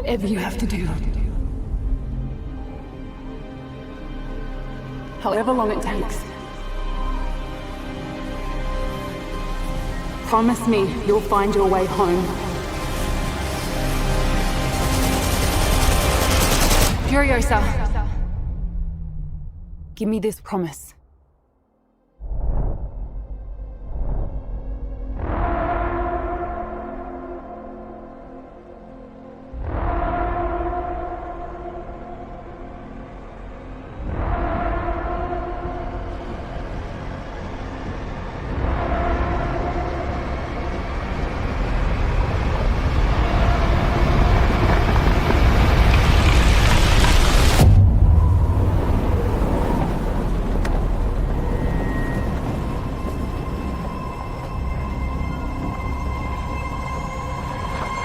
Whatever you have to do. However long it takes. Promise me you'll find your way home. Furiosa. Give me this promise.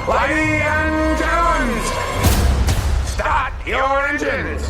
Ladies and gentlemen, start your engines!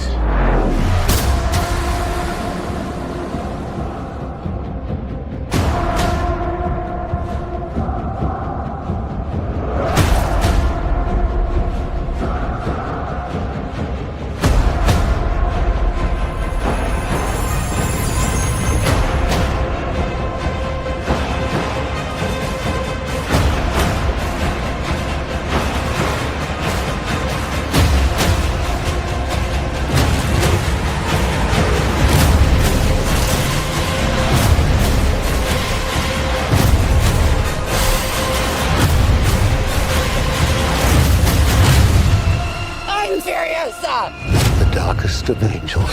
Furiosa! The darkest of angels.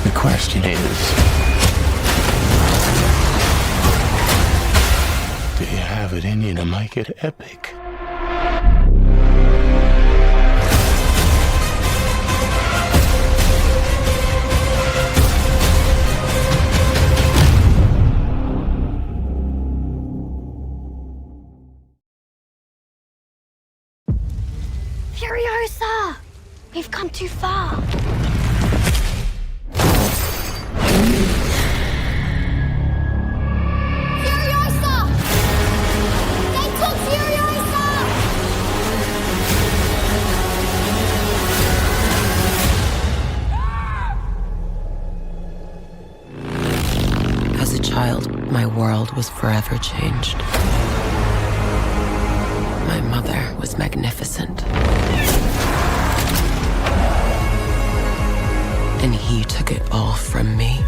The question is, do you have it in you to make it epic? Furiosa! We've come too far. Furiosa! They took Furiosa! As a child, my world was forever changed. My mother was magnificent. And he took it all from me.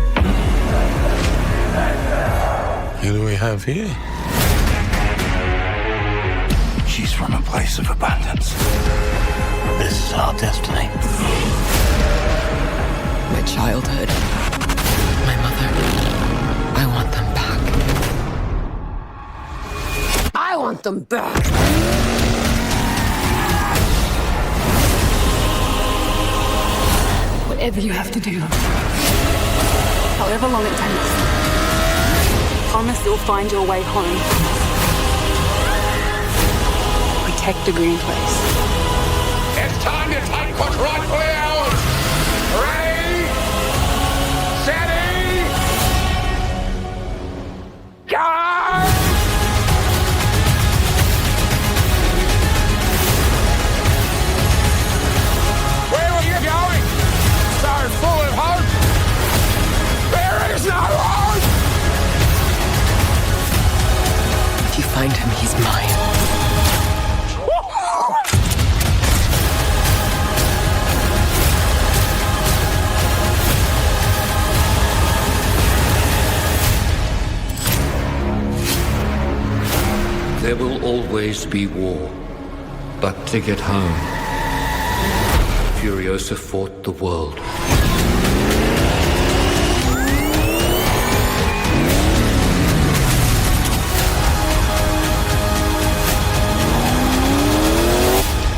Who do we have here? She's from a place of abundance. This is our destiny. My childhood, my mother, I want them back. I want them back! Whatever you have to do. However long it takes. Promise you'll find your way home. Protect the green place. It's time to take what's rightfully ours! Ready? Steady? Go! Where are you going? So full of hope? There is no hope! If you find him, he's mine. There will always be war, but to get home, Furiosa fought the world.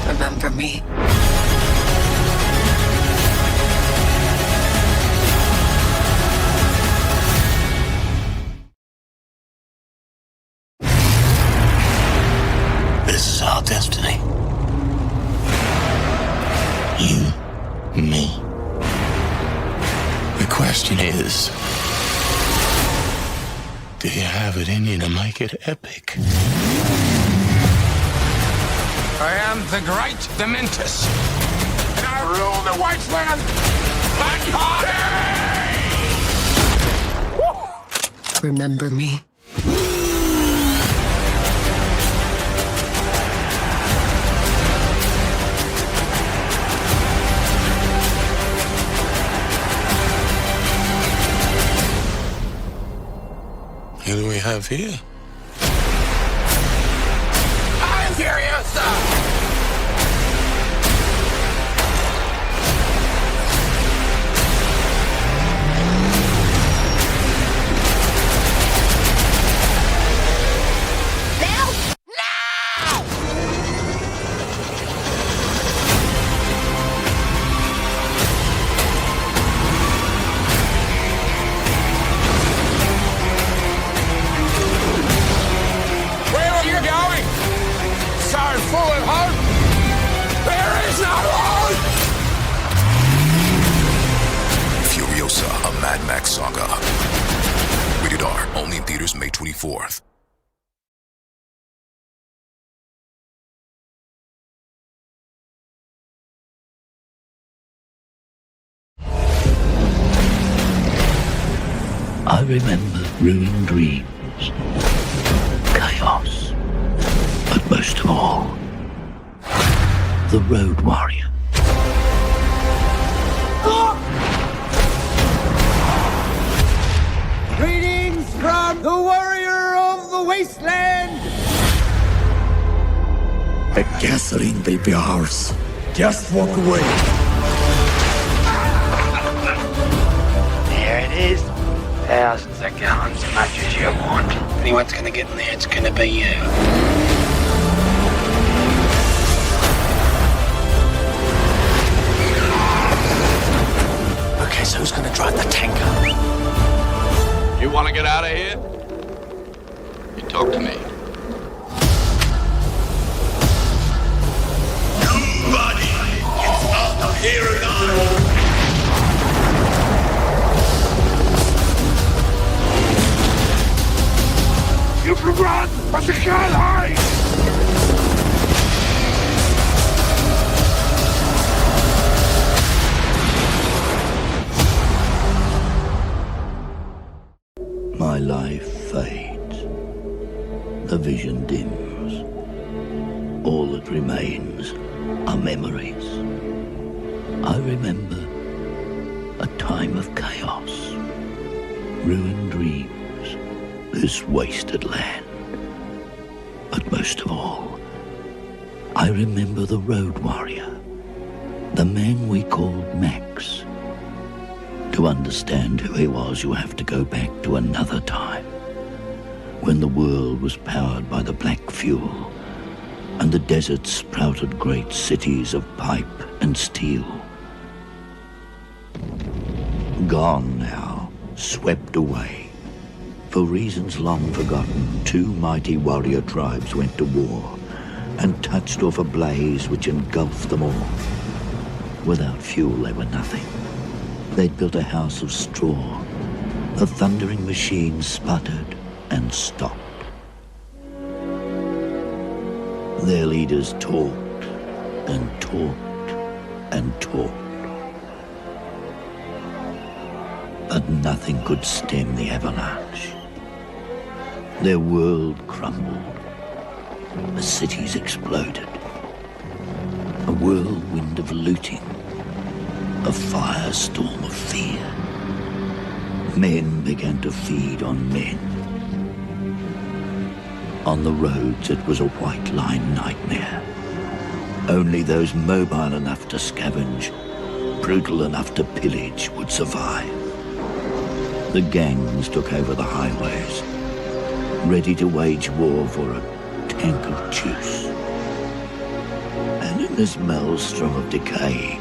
Remember me. This is our destiny. You, me. The question is, Do you have it in you to make it epic? I am the Great Dementus, and I rule the wasteland like party! Remember me? Who do we have here? I'm Furiosa! Full of hope. There is no hope. Furiosa, a Mad Max Saga. Rated R, only in theaters May 24th. I remember ruined dreams, chaos, but most of all, the Road Warrior. Greetings from the warrior of the wasteland! The gasoline will be ours. Just walk away. There it is. Thousands of gallons, as much as you want. If anyone's gonna get in there, it's gonna be you. Okay, so who's gonna drive the tanker? You want to get out of here? You talk to me. Nobody gets out of here alive. You can run, but you can't hide. My life fades. The vision dims. All that remains are memories. I remember a time of chaos, ruined dreams, this wasted land. But most of all, I remember the Road Warrior, the man we called Max. To understand who he was, you have to go back to another time, when the world was powered by the black fuel, and the desert sprouted great cities of pipe and steel. Gone now, swept away. For reasons long forgotten, two mighty warrior tribes went to war and touched off a blaze which engulfed them all. Without fuel, they were nothing. They'd built a house of straw. The thundering machine sputtered and stopped. Their leaders talked and talked and talked. But nothing could stem the avalanche. Their world crumbled. The cities exploded. A whirlwind of looting. A firestorm of fear. Men began to feed on men. On the roads, it was a white-line nightmare. Only those mobile enough to scavenge, brutal enough to pillage, would survive. The gangs took over the highways, ready to wage war for a tank of juice. And in this maelstrom of decay,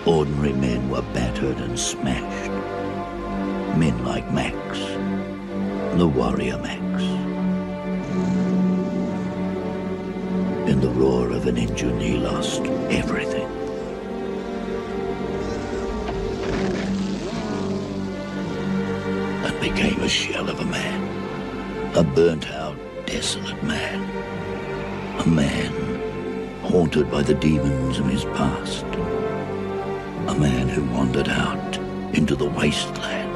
ordinary men were battered and smashed. Men like Max, the warrior Max. In the roar of an engine, he lost everything. And became a shell of a man. A burnt-out, desolate man. A man haunted by the demons of his past. A man who wandered out into the wasteland.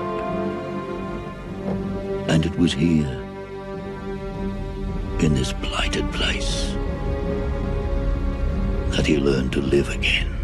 And it was here, in this blighted place, that he learned to live again.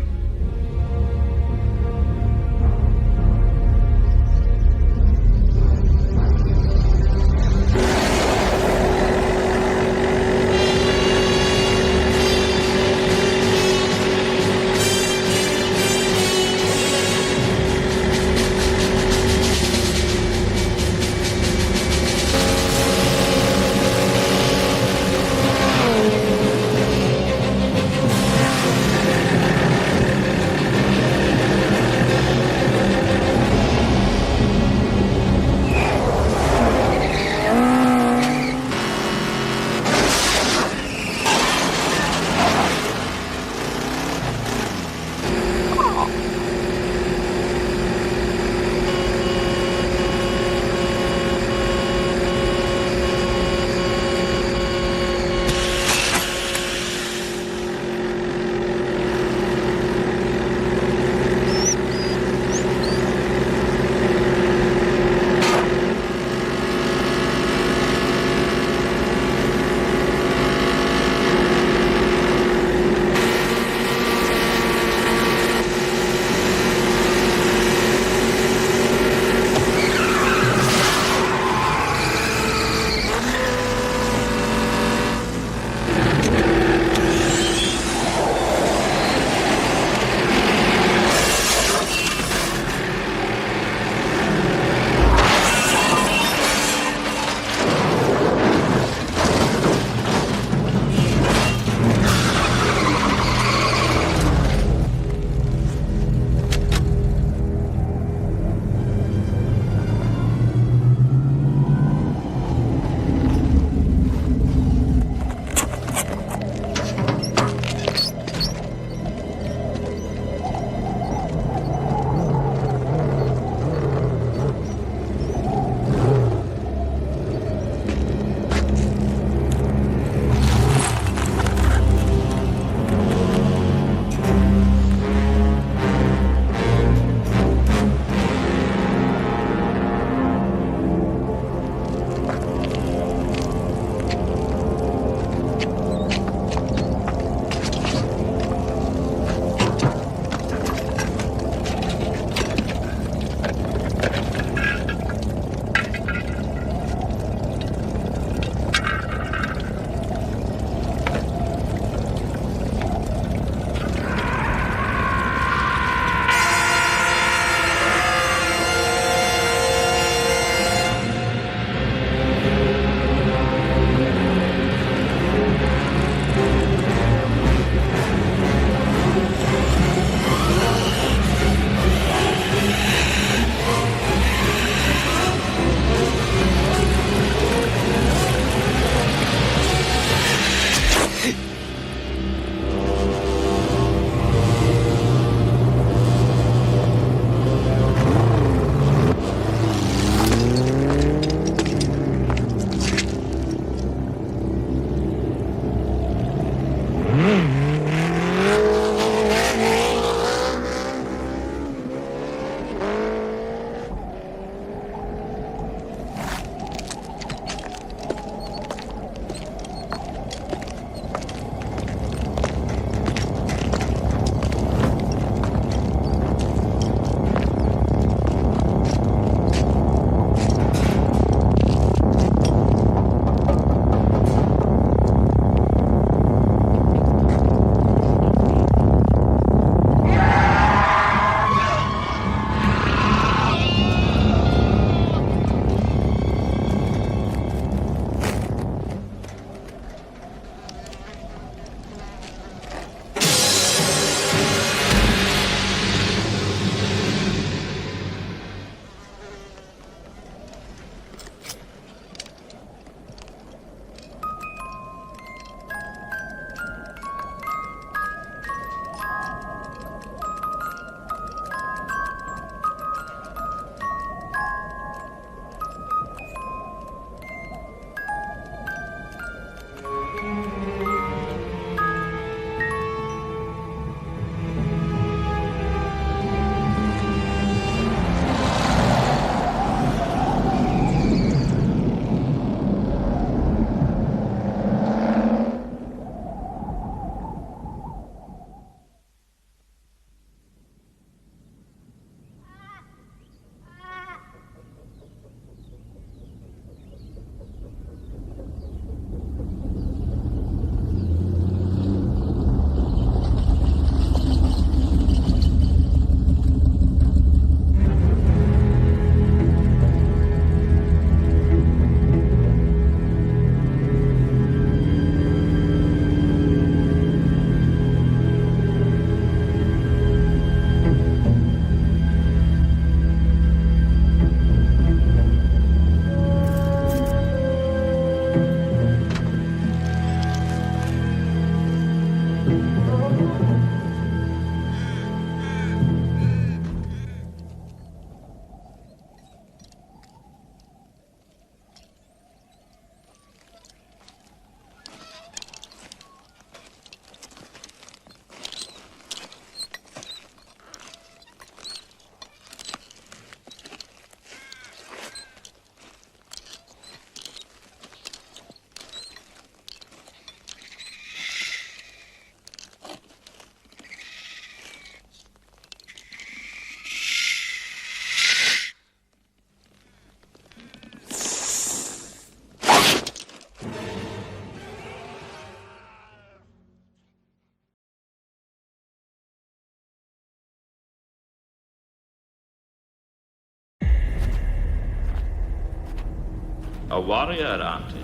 A warrior, auntie.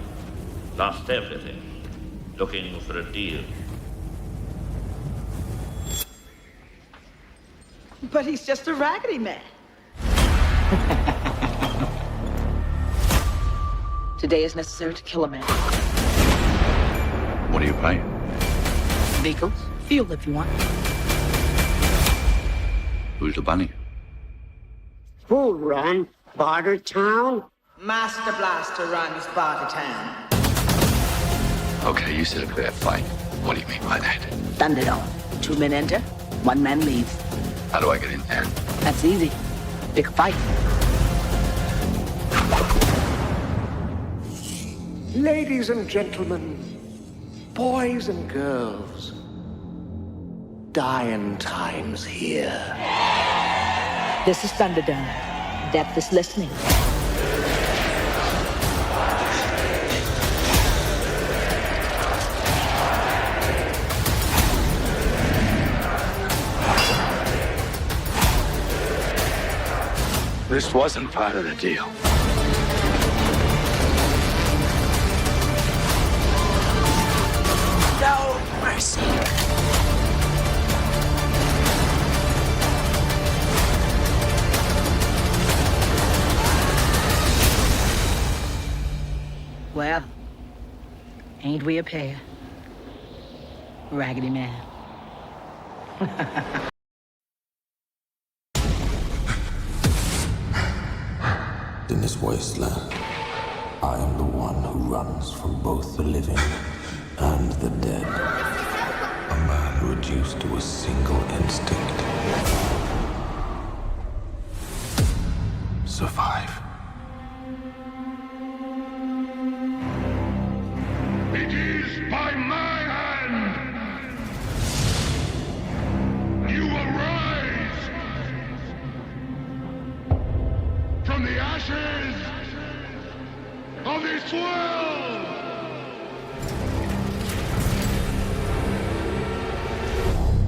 Lost everything. Looking for a deal. But he's just a raggedy man. Today is necessary to kill a man. What are you paying? Vehicles, fuel if you want. Who's the bunny? Who run Barter Town? Master Blaster runs Barter Town. Okay, you said a fair fight. What do you mean by that? Thunderdome. 2 men enter, 1 man leaves. How do I get in there? That's easy. Pick a fight. Ladies and gentlemen, boys and girls, dying times here. This is Thunderdome. Death is listening. This wasn't part of the deal. No mercy. Well, ain't we a pair? Raggedy man. In this wasteland, I am the one who runs from both the living and the dead. A man reduced to a single instinct. Survive. It is by my hand! You arise from the ashes of this world!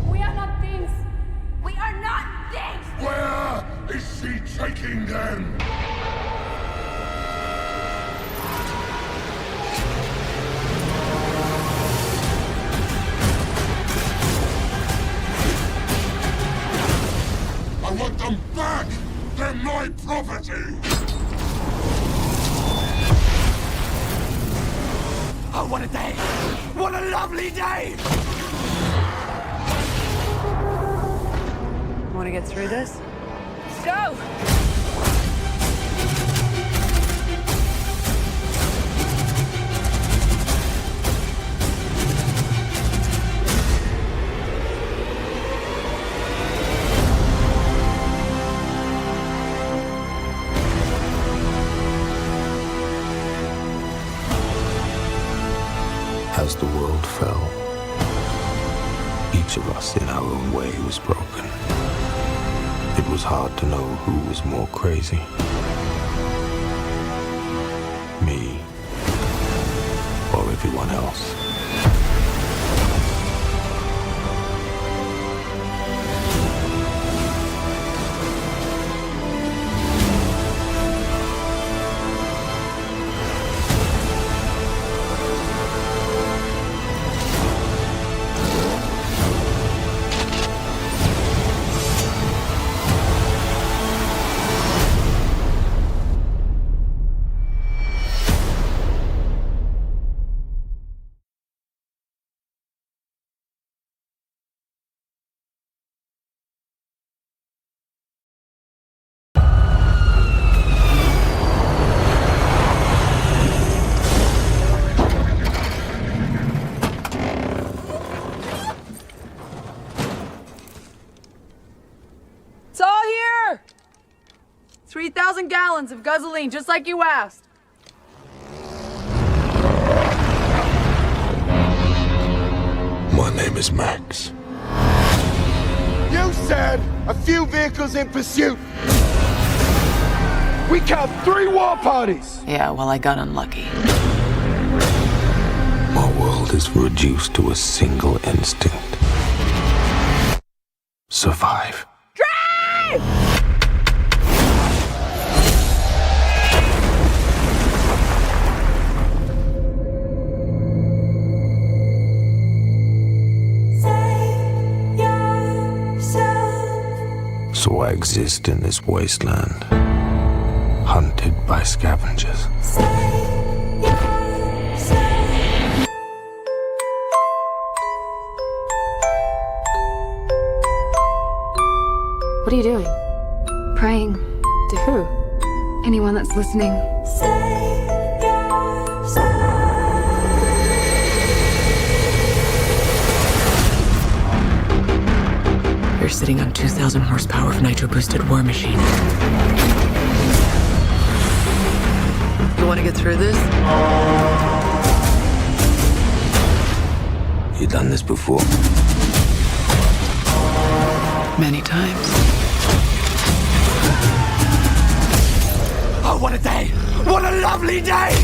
We are not things. We are not things. Where is she taking them? I want them back! They're my property! Oh, what a day! What a lovely day! Want to get through this? Let's go! As the world fell, each of us in our own way was broken. It was hard to know who was more crazy. Me or everyone else. It's all here! 3,000 gallons of gasoline, just like you asked. My name is Max. You said a few vehicles in pursuit. We count 3 war parties. Yeah, well, I got unlucky. My world is reduced to a single instinct. Survive. Drive! do I exist in this wasteland, hunted by scavengers. What are you doing? Praying. To who? Anyone that's listening. You're sitting on 2,000 horsepower of nitro-boosted war machine. You want to get through this? You done this before? Many times. Oh, what a day! What a lovely day!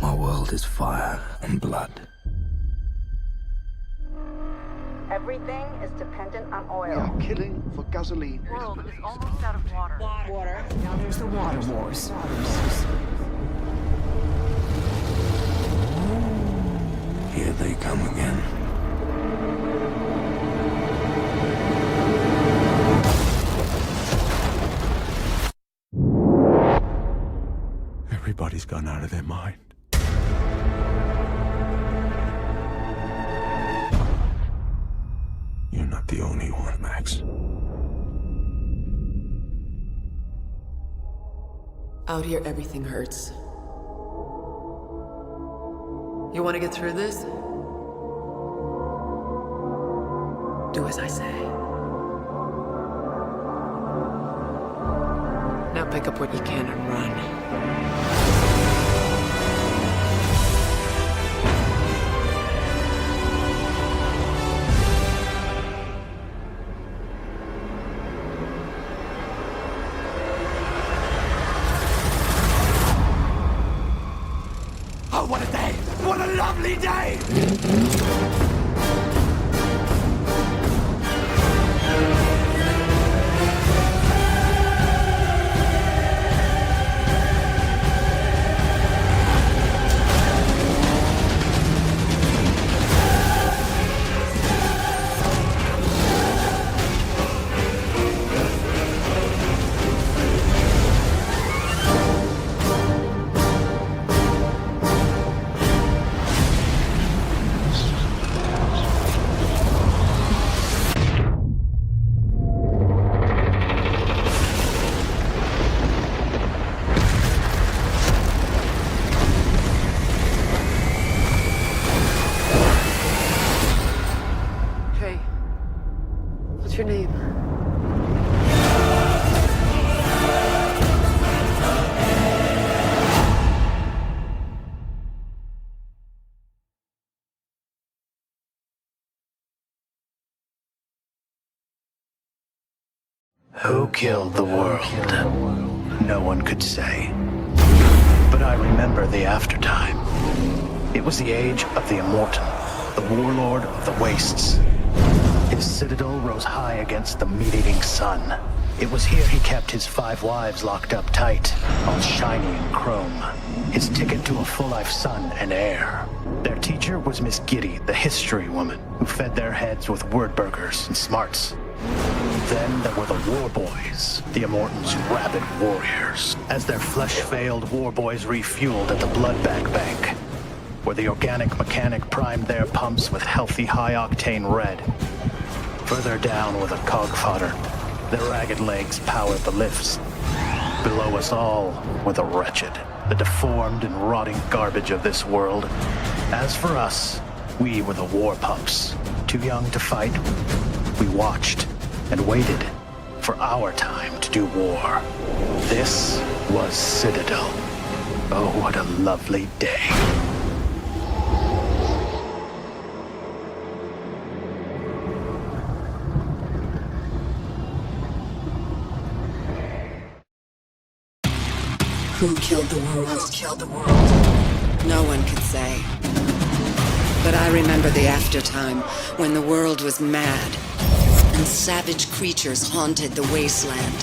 My world is fire and blood. Everything is dependent on oil. We are killing for gasoline. The world is almost out of water. Water. Now there's the water wars. Here they come again. Everybody's gone out of their mind. You're not the only one, Max. Out here, everything hurts. You want to get through this? Do as I say. Now pick up what you can and run. Oh, what a day! What a lovely day! Hey, what's your name? Who killed the world? No one could say. But I remember the aftertime. It was the age of the Immortan, the warlord of the wastes. His citadel rose high against the meat-eating sun. It was here he kept his 5 wives locked up tight, all shiny and chrome. His ticket to a full-life son and heir. Their teacher was Miss Giddy, the history woman, who fed their heads with word burgers and smarts. Then there were the war boys, the Immortans' rabid warriors, as their flesh-veiled war boys refueled at the blood bank, where the organic mechanic primed their pumps with healthy high-octane red. Further down were the cog fodder. Their ragged legs powered the lifts. Below us all were the wretched, the deformed and rotting garbage of this world. As for us, we were the war pups, too young to fight, we watched and waited for our time to do war. This was Citadel. Oh, what a lovely day. Who killed the world? No one could say. But I remember the aftertime, when the world was mad, and savage creatures haunted the wasteland.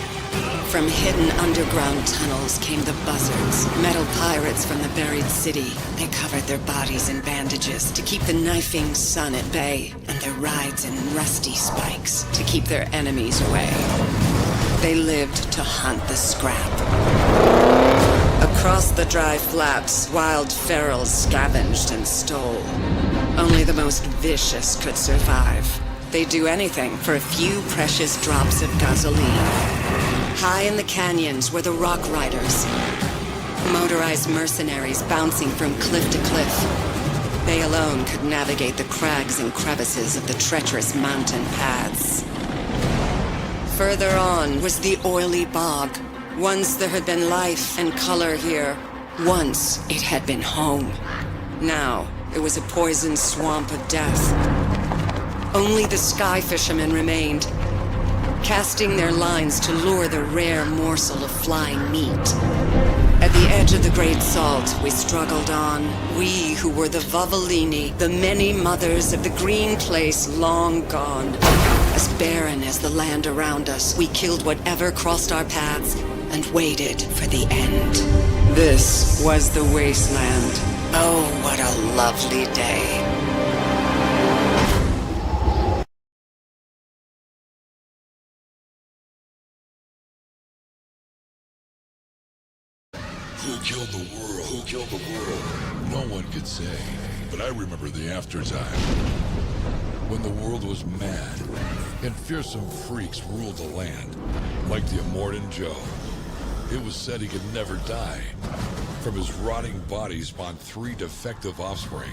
From hidden underground tunnels came the buzzards, metal pirates from the buried city. They covered their bodies in bandages to keep the knifing sun at bay, and their rides in rusty spikes to keep their enemies away. They lived to hunt the scrap. Across the dry flaps, wild ferals scavenged and stole. Only the most vicious could survive. They'd do anything for a few precious drops of gasoline. High in the canyons were the rock riders, motorized mercenaries bouncing from cliff to cliff. They alone could navigate the crags and crevices of the treacherous mountain paths. Further on was the oily bog. Once there had been life and color here. Once it had been home. Now it was a poisoned swamp of death. Only the sky fishermen remained, casting their lines to lure the rare morsel of flying meat. At the edge of the Great Salt, we struggled on. We who were the Vavalini, the many mothers of the green place long gone. As barren as the land around us, we killed whatever crossed our paths and waited for the end. This was the wasteland. Oh, what a lovely day. Who killed the world? Who killed the world? No one could say, but I remember the aftertime. When the world was mad, and fearsome freaks ruled the land, like the Immortan Joe. It was said he could never die. From his rotting body spawned 3 defective offspring.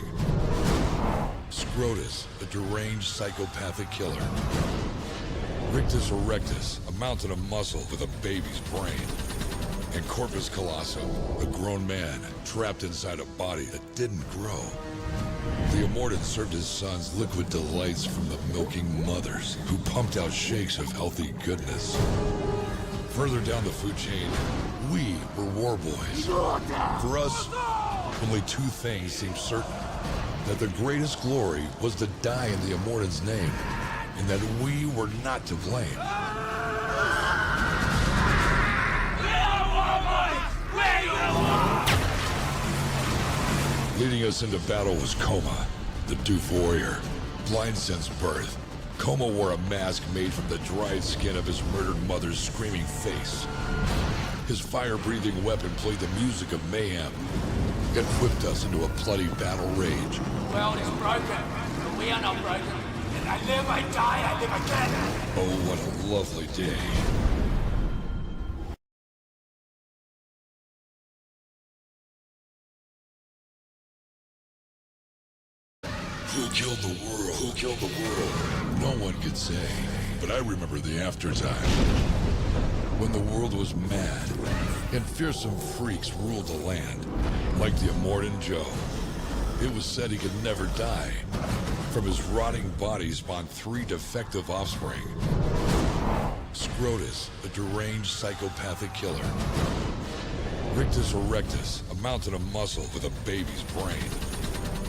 Scrotus, a deranged psychopathic killer. Rictus erectus, a mountain of muscle with a baby's brain. And Corpus Colossum, a grown man trapped inside a body that didn't grow. The Immortan served his sons liquid delights from the milking mothers, who pumped out shakes of healthy goodness. Further down the food chain, we were war boys. For us, only 2 things seemed certain. That the greatest glory was to die in the Immortan's name, and that we were not to blame. Leading us into battle was Coma, the Doof warrior. Blind since birth, Coma wore a mask made from the dried skin of his murdered mother's screaming face. His fire-breathing weapon played the music of mayhem. It whipped us into a bloody battle rage. The world is broken, but we are not broken. And I live, I die, I live again. Oh, what a lovely day. Who killed the world? Who killed the world? No one could say, but I remember the aftertime. When the world was mad, and fearsome freaks ruled the land, like the Immortan Joe. It was said he could never die. From his rotting body spawned 3 defective offspring. Scrotus, a deranged psychopathic killer. Rictus erectus, a mountain of muscle with a baby's brain.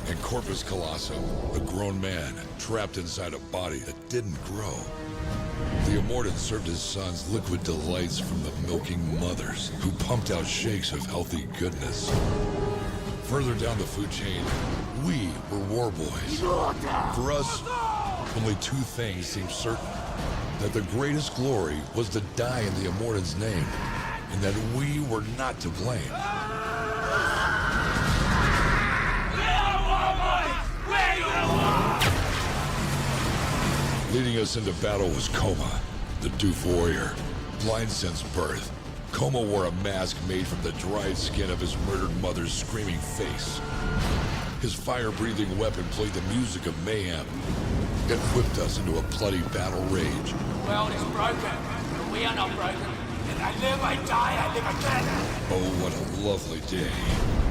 And Corpus Colossum, a grown man trapped inside a body that didn't grow. The Immortan served his sons liquid delights from the milking mothers, who pumped out shakes of healthy goodness. Further down the food chain, we were war boys. For us, only 2 things seemed certain. That the greatest glory was to die in the Immortan's name, and that we were not to blame. Leading us into battle was Coma, the Doof warrior. Blind since birth, Coma wore a mask made from the dried skin of his murdered mother's screaming face. His fire-breathing weapon played the music of mayhem. It whipped us into a bloody battle rage. The world is broken, but we are not broken. If I live, I die, I live again. Oh, what a lovely day.